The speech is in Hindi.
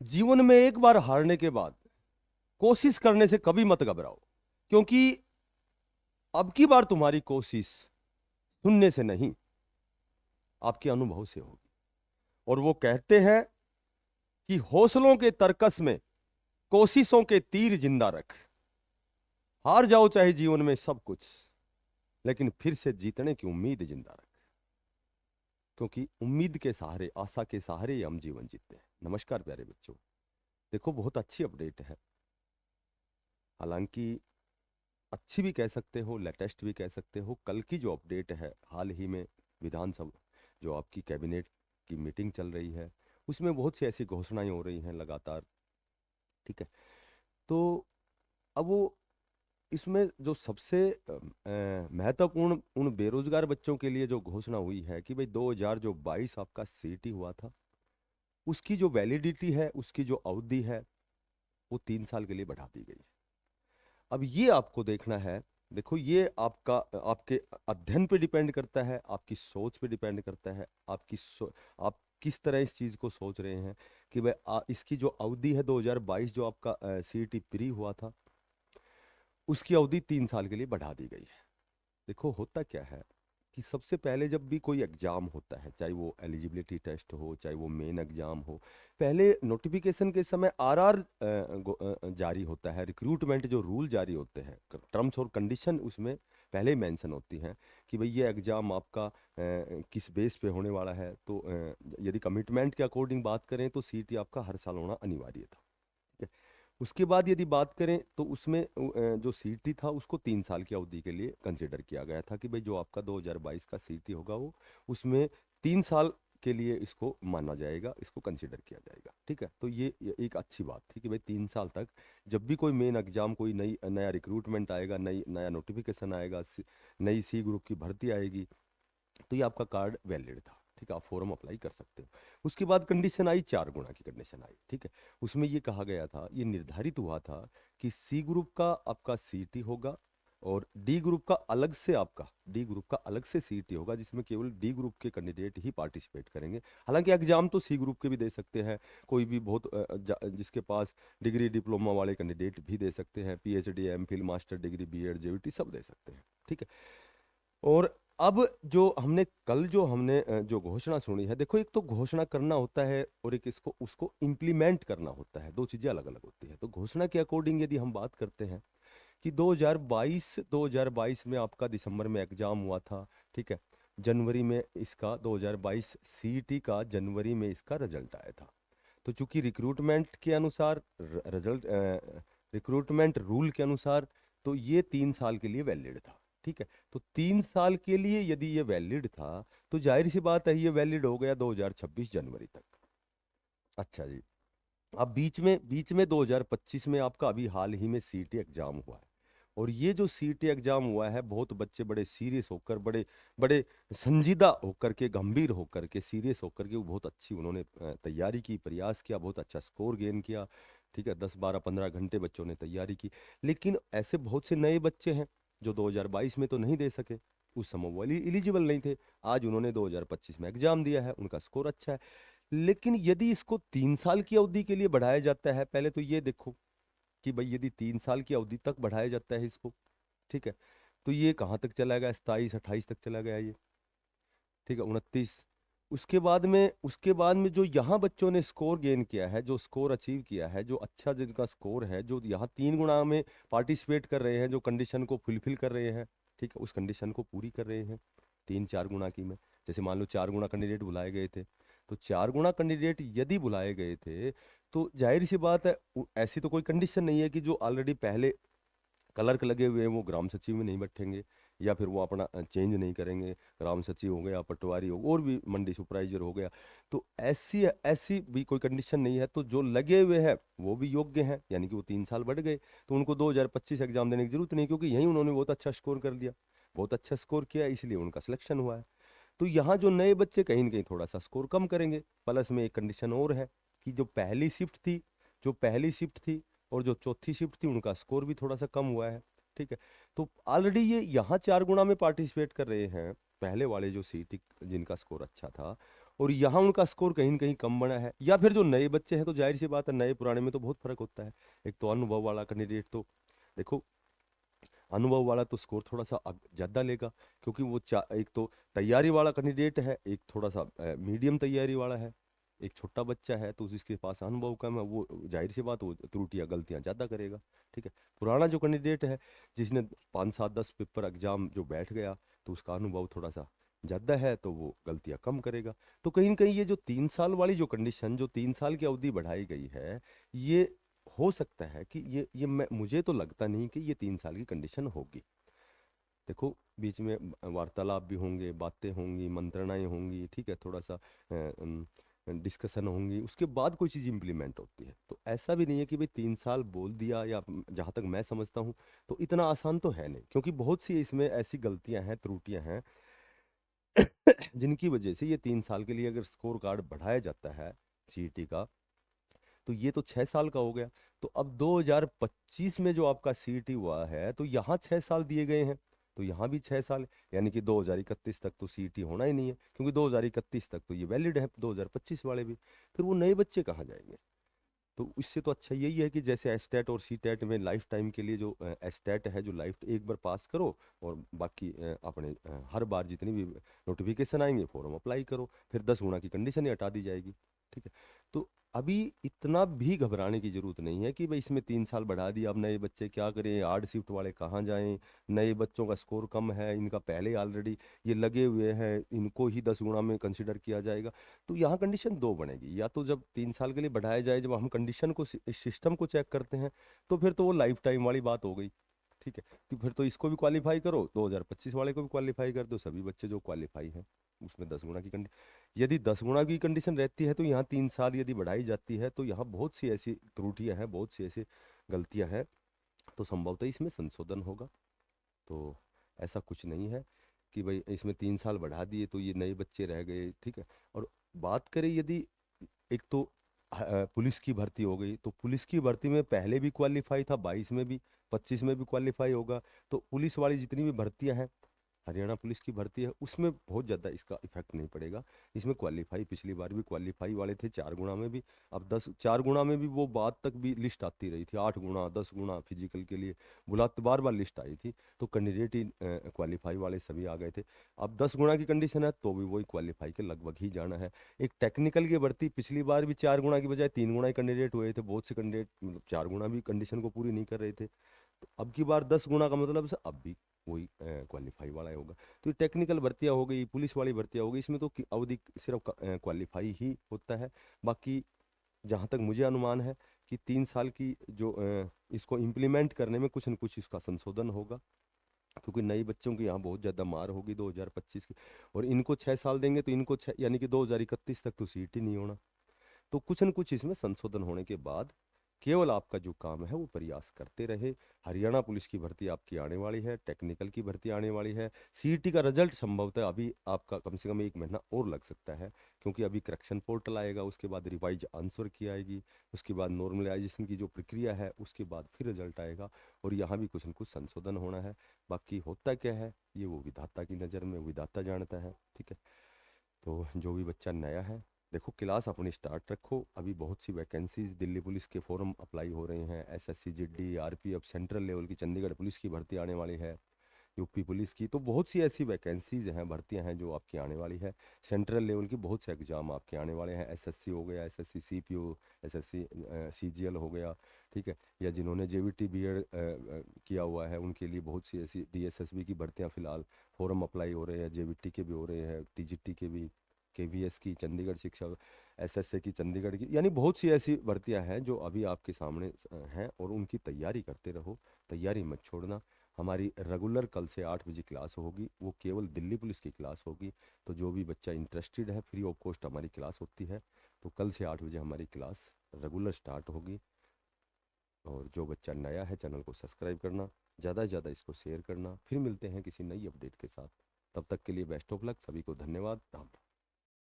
जीवन में एक बार हारने के बाद कोशिश करने से कभी मत घबराओ, क्योंकि अब की बार तुम्हारी कोशिश सुनने से नहीं, आपके अनुभव से होगी। और वो कहते हैं कि हौसलों के तरकस में कोशिशों के तीर जिंदा रख। हार जाओ चाहे जीवन में सब कुछ, लेकिन फिर से जीतने की उम्मीद जिंदा रख, क्योंकि उम्मीद के सहारे, आशा के सहारे ही हम जीवन जीते हैं। नमस्कार प्यारे बच्चों, देखो बहुत अच्छी अपडेट है। हालांकि अच्छी भी कह सकते हो, लेटेस्ट भी कह सकते हो। कल की जो अपडेट है, हाल ही में विधानसभा जो आपकी कैबिनेट की मीटिंग चल रही है, उसमें बहुत सी ऐसी घोषणाएं हो रही हैं लगातार। ठीक है, तो अब वो इसमें जो सबसे महत्वपूर्ण उन बेरोजगार बच्चों के लिए जो घोषणा हुई है कि भाई 2022 आपका सीटी हुआ था, उसकी जो वैलिडिटी है, उसकी जो अवधि है, वो 3 साल के लिए बढ़ा दी गई है। अब ये आपको देखना है। देखो, ये आपका आपके अध्ययन पे डिपेंड करता है, आपकी सोच पे डिपेंड करता है, आप किस तरह इस चीज को सोच रहे हैं कि भाई इसकी जो अवधि है 2022 जो आपका सीईटी प्री हुआ था, उसकी अवधि 3 साल के लिए बढ़ा दी गई है। देखो होता क्या है कि सबसे पहले जब भी कोई एग्जाम होता है, चाहे वो एलिजिबिलिटी टेस्ट हो, चाहे वो मेन एग्जाम हो, पहले नोटिफिकेशन के समय आरआर जारी होता है, रिक्रूटमेंट जो रूल जारी होते हैं, टर्म्स और कंडीशन उसमें पहले ही मेंशन होती हैं कि भाई ये एग्जाम आपका किस बेस पे होने वाला है। तो यदि कमिटमेंट के अकॉर्डिंग बात करें तो सीटी आपका हर साल होना अनिवार्य था। ठीक है, उसके बाद यदि बात करें तो उसमें जो सीटी था उसको 3 साल की अवधि के लिए कंसिडर किया गया था कि भाई जो आपका 2022 का सीटी होगा वो उसमें 3 साल के लिए इसको माना जाएगा, इसको कंसिडर किया जाएगा। ठीक है, तो ये एक अच्छी बात थी कि भाई 3 साल तक जब भी कोई मेन एग्जाम, कोई नया रिक्रूटमेंट आएगा, नया नोटिफिकेशन आएगा, नई सी ग्रुप की भर्ती आएगी, तो ये आपका कार्ड वैलिड था। ठीक है, आप फॉर्म अप्लाई कर सकते हो। उसके बाद कंडीशन आई, 4 गुना की कंडीशन आई। ठीक है, उसमें ये कहा गया था, ये निर्धारित हुआ था कि सी ग्रुप का आपका सीटी होगा और डी ग्रुप का अलग से सीटी होगा, जिसमें केवल डी ग्रुप के कैंडिडेट ही पार्टिसिपेट करेंगे। हालांकि एग्जाम तो सी ग्रुप के भी दे सकते हैं, कोई भी बहुत जिसके पास डिग्री डिप्लोमा वाले कैंडिडेट भी दे सकते हैं, PhD, MPhil, master degree, BEd, JBT सब दे सकते हैं। ठीक है, और अब जो हमने जो घोषणा सुनी है, देखो एक तो घोषणा करना होता है और एक इसको उसको इम्प्लीमेंट करना होता है, दो चीजें अलग अलग होती है। तो घोषणा के अकॉर्डिंग यदि हम बात करते हैं कि 2022 में आपका दिसंबर में एग्जाम हुआ था। ठीक है, जनवरी में इसका 2022 सीईटी का जनवरी में इसका रिजल्ट आया था। तो चूंकि रिक्रूटमेंट के अनुसार, रिजल्ट रिक्रूटमेंट रूल के अनुसार, तो ये 3 साल के लिए वैलिड था। ठीक है, तो 3 साल के लिए यदि ये वैलिड था, तो जाहिर सी बात है ये वैलिड हो गया 2026 जनवरी तक। अच्छा जी, अब बीच में 2025 में आपका अभी हाल ही में सीटी एग्जाम हुआ है। और ये जो सीटी एग्जाम हुआ है, बहुत बच्चे बड़े सीरियस होकर, बड़े बड़े संजीदा होकर के, गंभीर होकर के, सीरियस होकर के वो बहुत अच्छी उन्होंने तैयारी की, प्रयास किया, बहुत अच्छा स्कोर गेन किया। ठीक है, 10 12 15 घंटे बच्चों ने तैयारी की। लेकिन ऐसे बहुत से नए बच्चे हैं जो 2022 में तो नहीं दे सके, उस समय वो एलिजिबल नहीं थे। आज उन्होंने 2025 में एग्जाम दिया है, उनका स्कोर अच्छा है। लेकिन यदि इसको 3 साल की अवधि के लिए बढ़ाया जाता है, पहले तो ये देखो कि भाई यदि 3 साल की अवधि तक बढ़ाया जाता है इसको, ठीक है, तो ये कहाँ तक चला गया, 27 28 तक चला गया ये। ठीक है, 29। उसके बाद में जो यहाँ बच्चों ने स्कोर गेन किया है, जो स्कोर अचीव किया है, जो अच्छा जिनका स्कोर है, जो यहाँ 3 गुना में पार्टिसिपेट कर रहे हैं, जो कंडीशन को फुलफिल कर रहे हैं, ठीक है, उस कंडीशन को पूरी कर रहे हैं 3 4 गुना की में। जैसे मान लो 4 गुना कैंडिडेट बुलाए गए थे, तो 4 गुना कैंडिडेट यदि बुलाए गए थे, तो जाहिर सी बात है ऐसी तो कोई कंडीशन नहीं है कि जो ऑलरेडी पहले क्लर्क लगे हुए हैं वो ग्राम सचिव में नहीं बैठेंगे, या फिर वो अपना चेंज नहीं करेंगे, ग्राम सचिव हो गया, पटवारी हो, और भी मंडी सुपरवाइजर हो गया। तो ऐसी ऐसी भी कोई कंडीशन नहीं है। तो जो लगे हुए हैं वो भी योग्य हैं, यानी कि वो 3 साल बढ़ गए, तो उनको 2025 एग्जाम देने की जरूरत नहीं, क्योंकि यहीं उन्होंने बहुत अच्छा स्कोर कर लिया, बहुत अच्छा स्कोर किया, इसलिए उनका सिलेक्शन हुआ है। तो यहाँ जो नए बच्चे कहीं ना कहीं थोड़ा सा स्कोर कम करेंगे। प्लस में एक कंडीशन और है कि जो पहली शिफ्ट थी और जो चौथी शिफ्ट थी, उनका स्कोर भी थोड़ा सा कम हुआ है। ठीक है, तो ऑलरेडी ये यहाँ 4 गुना में पार्टिसिपेट कर रहे हैं, पहले वाले जो सीटी जिनका स्कोर अच्छा था, और यहाँ उनका स्कोर कहीं न कहीं कम बना है। या फिर जो नए बच्चे हैं तो ज़ाहिर-सी बात है, नए पुराने में तो बहुत फ़र्क होता है। एक तो अनुभव वाला कैंडिडेट तो देखो, अनुभव वाला तो स्कोर थोड़ा-सा ज़्यादा लेगा, क्योंकि वो चा एक तो तैयारी वाला कैंडिडेट है, एक थोड़ा-सा मीडियम तैयारी वाला है। एक छोटा बच्चा है तो जिसके पास अनुभव कम है, वो ज़ाहिर-सी बात, वो त्रुटियाँ, गलतियाँ ज़्यादा करेगा, ठीक है। पुराना जो कैंडिडेट है, जिसने 5, 7, 10 पेपर एग्ज़ाम जो बैठ गया, तो उसका अनुभव थोड़ा-सा ज़्यादा है, तो वो गलतियाँ कम करेगा। तो कहीं न कहीं ये जो 3 साल वाली जो कंडीशन, जो 3 साल की अवधि बढ़ाई गई है, ये हो सकता है कि ये मैं मुझे तो लगता नहीं कि ये 3 साल की कंडीशन होगी। देखो, बीच में वार्तालाप भी होंगे, बातें होंगी, मंत्रणाएँ होंगी, ठीक है? थोड़ा-सा डिस्कशन होंगी, उसके बाद कोई चीज़ इम्प्लीमेंट होती है। तो ऐसा भी नहीं है कि भई 3 साल बोल दिया, या जहाँ तक मैं समझता हूँ, तो इतना आसान तो है नहीं। क्योंकि बहुत सी इसमें ऐसी गलतियाँ हैं, त्रुटियाँ हैं, जिनकी वजह से ये 3 साल के लिए अगर स्कोर कार्ड बढ़ाया जाता है सीईटी का, तो ये तो 6 साल का हो गया। तो अब 2025 में जो आपका सीईटी हुआ है, तो यहाँ 6 साल दिए गए हैं, तो यहाँ भी 6 साल, यानी कि 2031 तक तो सीईटी होना ही नहीं है, क्योंकि 2031 तक तो ये वैलिड है, 2025 वाले भी। फिर वो नए बच्चे कहाँ जाएंगे? तो इससे तो अच्छा यही है कि जैसे एस्टेट और सीटेट में लाइफ टाइम के लिए जो एस्टेट है, जो लाइफ एक बार पास करो, और बाकी अपने हर बार जितनी भी नोटिफिकेशन आएंगे, फॉर्म अप्लाई करो, फिर 10 गुना की कंडीशन ही हटा दी जाएगी, ठीक है। तो अभी इतना भी घबराने की जरूरत नहीं है कि भाई इसमें 3 साल बढ़ा दिया, अब नए बच्चे क्या करें, हार्ड शिफ्ट वाले कहाँ जाएं, नए बच्चों का स्कोर कम है, इनका पहले ऑलरेडी ये लगे हुए हैं, इनको ही 10 गुना में कंसिडर किया जाएगा। तो यहाँ कंडीशन दो बनेगी, या तो जब 3 साल के लिए बढ़ाया जाए, जब हम कंडीशन को, इस सिस्टम को चेक करते हैं, तो फिर तो वो लाइफ टाइम वाली बात हो गई, ठीक है। तो फिर तो इसको भी क्वालिफाई करो, 2025 वाले को भी क्वालिफाई कर दो, सभी बच्चे जो क्वालिफाई हैं उसमें 10 गुना की कंडीशन, यदि 10 गुना की कंडीशन रहती है, तो यहाँ 3 साल यदि बढ़ाई जाती है, तो यहाँ बहुत सी ऐसी त्रुटियां हैं, बहुत सी ऐसी गलतियां हैं, तो संभवतः इसमें संशोधन होगा। तो ऐसा कुछ नहीं है कि भाई इसमें 3 साल बढ़ा दिए तो ये नए बच्चे रह गए, ठीक है। और बात करें यदि, एक तो पुलिस की भर्ती हो गई, तो पुलिस की भर्ती में पहले भी क्वालिफाई था, 22 में भी, 25 में भी क्वालिफाई होगा। तो पुलिस वाली जितनी भी भर्तियां हैं, हरियाणा पुलिस की भर्ती है, उसमें बहुत ज़्यादा इसका इफेक्ट नहीं पड़ेगा। इसमें क्वालिफाई, पिछली बार भी क्वालिफाई वाले थे 4 गुना में भी, अब 10, 4 गुना में भी वो बाद तक भी लिस्ट आती रही थी, 8 गुना, 10 गुना फिजिकल के लिए बुलाते, बार बार लिस्ट आई थी। तो कैंडिडेट ही क्वालिफाई वाले सभी आ गए थे। अब 10 गुना की कंडीशन है, तो भी वही क्वालिफाई के लगभग ही जाना है। एक टेक्निकल की भर्ती, पिछली बार भी 4 गुना की बजाय 3 गुना ही कैंडिडेट हुए थे, बहुत से कैंडिडेट मतलब 4 गुना भी कंडीशन को पूरी नहीं कर रहे थे। तो अब की बार 10 गुना का मतलब से अब भी वही क्वालिफाई वाला ही होगा। तो ये टेक्निकल भर्तियां हो गई, पुलिस वाली भर्तियां हो गई, इसमें तो अवधि सिर्फ क्वालिफाई ही होता है। बाकी जहाँ तक मुझे अनुमान है कि 3 साल की जो इसको इम्प्लीमेंट करने में कुछ न कुछ इसका संशोधन होगा, क्योंकि नए बच्चों की यहाँ बहुत ज़्यादा मार होगी 2025 की। और इनको 6 साल देंगे, तो इनको 6 यानी कि 2031 तक तो सीट ही नहीं होना। तो कुछ न कुछ इसमें संशोधन होने के बाद केवल आपका जो काम है वो प्रयास करते रहे। हरियाणा पुलिस की भर्ती आपकी आने वाली है, टेक्निकल की भर्ती आने वाली है। सीईटी का रिजल्ट संभवतः अभी आपका कम से कम 1 महीना और लग सकता है, क्योंकि अभी करेक्शन पोर्टल आएगा, उसके बाद रिवाइज आंसर की आएगी, उसके बाद नॉर्मलाइजेशन की जो प्रक्रिया है, उसके बाद फिर रिजल्ट आएगा, और यहाँ भी कुछ न कुछ संशोधन होना है। बाकी होता क्या है, ये वो विधाता की नज़र में विधाता जानता है, ठीक है। तो जो भी बच्चा नया है, देखो क्लास अपनी स्टार्ट रखो। अभी बहुत सी वैकेंसीज, दिल्ली पुलिस के फॉर्म अप्लाई हो रहे हैं, SSC GD, RPF, central level की चंडीगढ़ पुलिस की भर्ती आने वाली है, यूपी पुलिस की, तो बहुत सी ऐसी वैकेंसीज हैं, भर्तियां हैं जो आपकी आने वाली है। सेंट्रल लेवल की बहुत से एग्जाम आपके आने वाले हैं, एसएससी हो गया, एसएससी सीपीओ, एसएससी सीजीएल हो गया, ठीक है। या जिन्होंने जेवीटी बीएड किया हुआ है, उनके लिए बहुत सी ऐसी डीएसएसबी की भर्तियां फिलहाल फॉर्म अप्लाई हो रहे हैं, जेवीटी के भी हो रहे हैं, टीजीटी के भी, केवीएस की, चंडीगढ़ शिक्षा, एसएसए की चंडीगढ़ की, यानी बहुत सी ऐसी भर्तियां हैं जो अभी आपके सामने हैं, और उनकी तैयारी करते रहो, तैयारी मत छोड़ना। हमारी रेगुलर कल से 8 बजे क्लास होगी, वो केवल दिल्ली पुलिस की क्लास होगी। तो जो भी बच्चा इंटरेस्टेड है, फ्री ऑफ कॉस्ट हमारी क्लास होती है। तो कल से 8 बजे हमारी क्लास रेगुलर स्टार्ट होगी। और जो बच्चा नया है, चैनल को सब्सक्राइब करना, ज़्यादा से ज़्यादा इसको शेयर करना। फिर मिलते हैं किसी नई अपडेट के साथ, तब तक के लिए बेस्ट ऑफ लक, सभी को धन्यवाद, राम राम।